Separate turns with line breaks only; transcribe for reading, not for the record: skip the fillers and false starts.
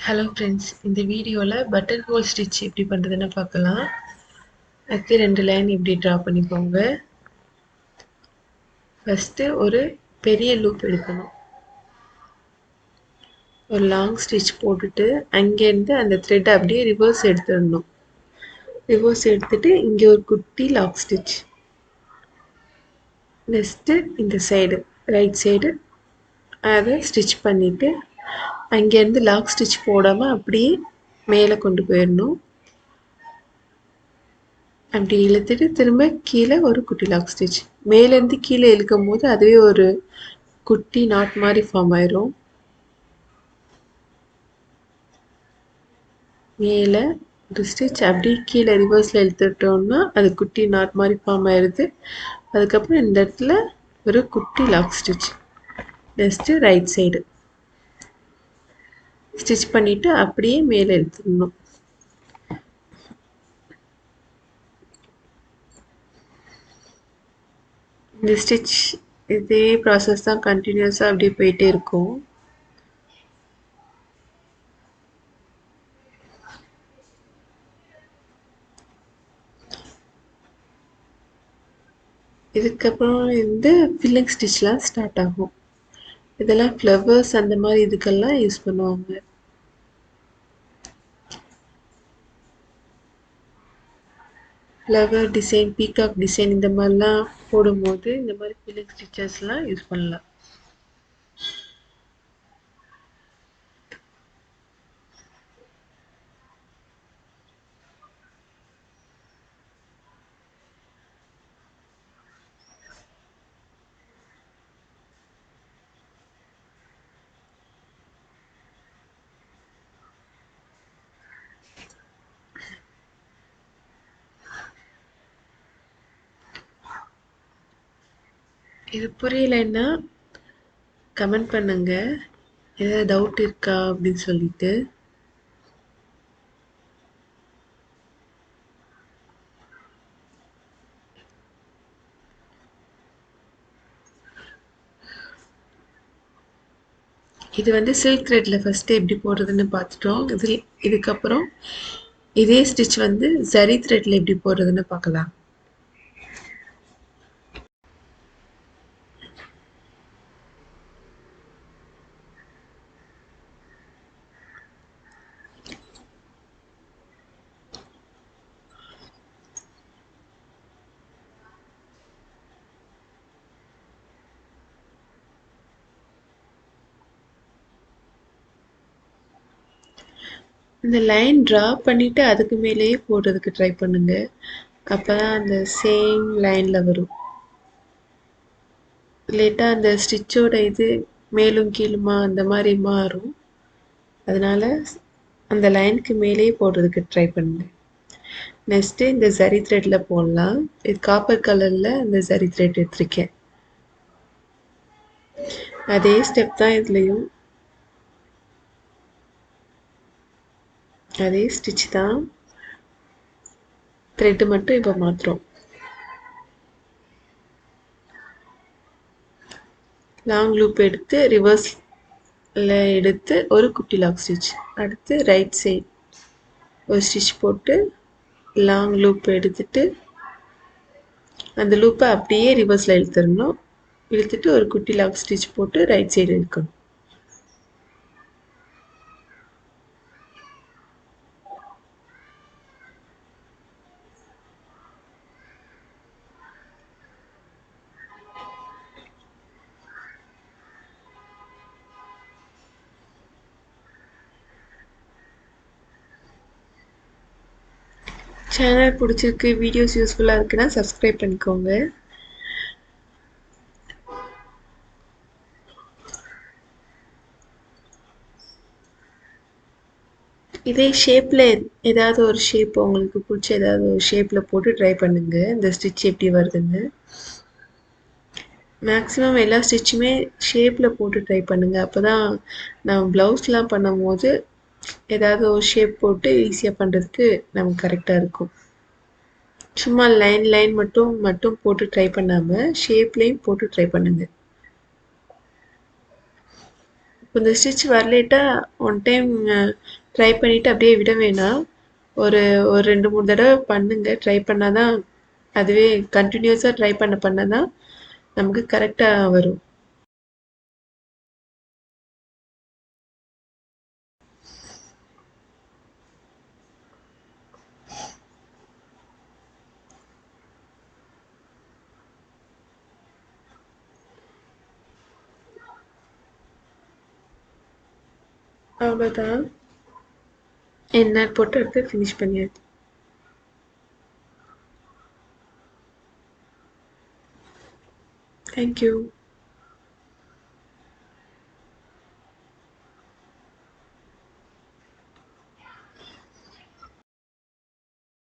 Hello friends, இந்த வீடியோவில் button whole stitch எப்படி பண்ணுறதுன்னு பார்க்கலாம். அதுக்கு 2 லைன் இப்படி ட்ரா பண்ணிக்கோங்க. ஃபஸ்ட்டு ஒரு பெரிய லூப் எடுக்கணும். ஒரு லாங் ஸ்டிச் போட்டுட்டு அங்கேருந்து அந்த த்ரெட்டை அப்படியே ரிவர்ஸ் எடுத்துடணும். ரிவர்ஸ் எடுத்துட்டு இங்கே ஒரு குட்டி லாக் ஸ்டிச். நெக்ஸ்ட்டு இந்த சைடு ரைட் சைடு அதை ஸ்டிச் பண்ணிவிட்டு அங்கேருந்து லாக் ஸ்டிச் போடாமல் அப்படியே மேலே கொண்டு போயிடணும். அப்படி இழுத்துட்டு திரும்ப கீழே ஒரு குட்டி லாக் ஸ்டிச். மேலேருந்து கீழே இழுக்கும் போது அதுவே ஒரு குட்டி நாட் மாதிரி ஃபார்ம் ஆயிரும். மேலே ஒரு ஸ்டிச் அப்படியே கீழே ரிவர்ஸில் இழுத்துட்டோம்னா அது குட்டி நாட் மாதிரி ஃபார்ம் ஆயிடுது. அதுக்கப்புறம் இந்த இடத்துல ஒரு குட்டி lock stitch. Next right side stitch பண்ணிவிட்டு அப்படியே மேலே இழுத்துடணும். இந்த ஸ்டிச் இதே ப்ராசஸ் தான் கண்டினியூஸாக அப்படியே போயிட்டே இருக்கும். இதுக்கப்புறம் ஃபில்லிங் ஸ்டிச்லாம் ஸ்டார்ட் ஆகும். இதெல்லாம் ஃப்ளவர்ஸ் அந்த மாதிரி இதுக்கெல்லாம் யூஸ் பண்ணுவாங்க. ஃப்ளவர் டிசைன், பீகாக் டிசைன் இந்த மாதிரிலாம் போடும்போது இந்த மாதிரி ஃபில்லிங் ஸ்டிச்சஸ்லாம் யூஸ் பண்ணலாம். இது புரியலைன்னா கமெண்ட் பண்ணுங்க, ஏதாவது டவுட் இருக்கா அப்படின்னு சொல்லிட்டு. இது சில்க் த்ரெட்டில் ஃபஸ்ட்டு எப்படி போடுறதுன்னு பார்த்துட்டோம். இதுக்கப்புறம் இதே ஸ்டிச் ஜரி த்ரெட்டில் எப்படி போடுறதுன்னு பார்க்கலாம். இந்த லைன் ட்ரா பண்ணிவிட்டு அதுக்கு மேலேயே போடுறதுக்கு ட்ரை பண்ணுங்க. அப்போ தான் அந்த சேம் லைனில் வரும். லேட்டாக அந்த ஸ்டிச்சோட இது மேலும் கீழுமா அந்த மாதிரி மாறும். அதனால் அந்த லைனுக்கு மேலேயே போடுறதுக்கு ட்ரை பண்ணுங்க. நெக்ஸ்ட்டு இந்த ஜரி த்ரெட்டில் போடலாம். இது காப்பர் கலரில் இந்த ஜரி த்ரெட் எடுத்திருக்கேன். அதே ஸ்டெப் தான் இதுலேயும். அதே ஸ்டிச் தான், த்ரெட்டு மட்டும் இப்போ மாற்றுறோம். லாங் லூப் எடுத்து ரிவர்ஸில் எடுத்து ஒரு குட்டி லாக் ஸ்டிச். அடுத்து ரைட் சைட் ஒரு ஸ்டிச் போட்டு லாங் லூப் எடுத்துட்டு அந்த லூப்பை அப்படியே ரிவர்ஸில் இழுத்துடணும். இழுத்துட்டு ஒரு குட்டி லாக் ஸ்டிச் போட்டு ரைட் சைடு இழுக்கணும். சேனல் பிடிச்சிருக்கு, வீடியோஸ் யூஸ்ஃபுல்லாக இருக்குன்னா சப்ஸ்கிரைப் பண்ணிக்கோங்க. இதே ஷேப்பில் ஏதாவது ஒரு ஷேப் உங்களுக்கு பிடிச்ச ஏதாவது ஒரு ஷேப்பில் போட்டு ட்ரை பண்ணுங்கள், இந்த ஸ்டிச் எப்படி வருதுன்னு. மேக்ஸிமம் எல்லா ஸ்டிச்சுமே ஷேப்பில் போட்டு ட்ரை பண்ணுங்கள். அப்போ தான் நம்ம ப்ளவுஸ்லாம் பண்ணும் போது ஏதாவது ஒரு ஷேப் போட்டு ஈஸியாக பண்ணுறதுக்கு நமக்கு கரெக்டாக இருக்கும். சும்மா லைன் மட்டும் போட்டு ட்ரை பண்ணாமல் ஷேப்லேயும் போட்டு ட்ரை பண்ணுங்கள். இந்த ஸ்டிச் வரலேட்டா ஒன் டைம் ட்ரை பண்ணிவிட்டு அப்படியே விட வேணாம். ஒரு ஒரு 2, 3 தடவை பண்ணுங்க. ட்ரை பண்ணால் தான் அதுவே கண்டினியூஸாக ட்ரை பண்ண தான் நமக்கு கரெக்டாக வரும். அவ்வளோதான். எண்ணெய் போட்டு எடுத்து ஃபினிஷ் பண்ணியாச்சு. தேங்க்யூ.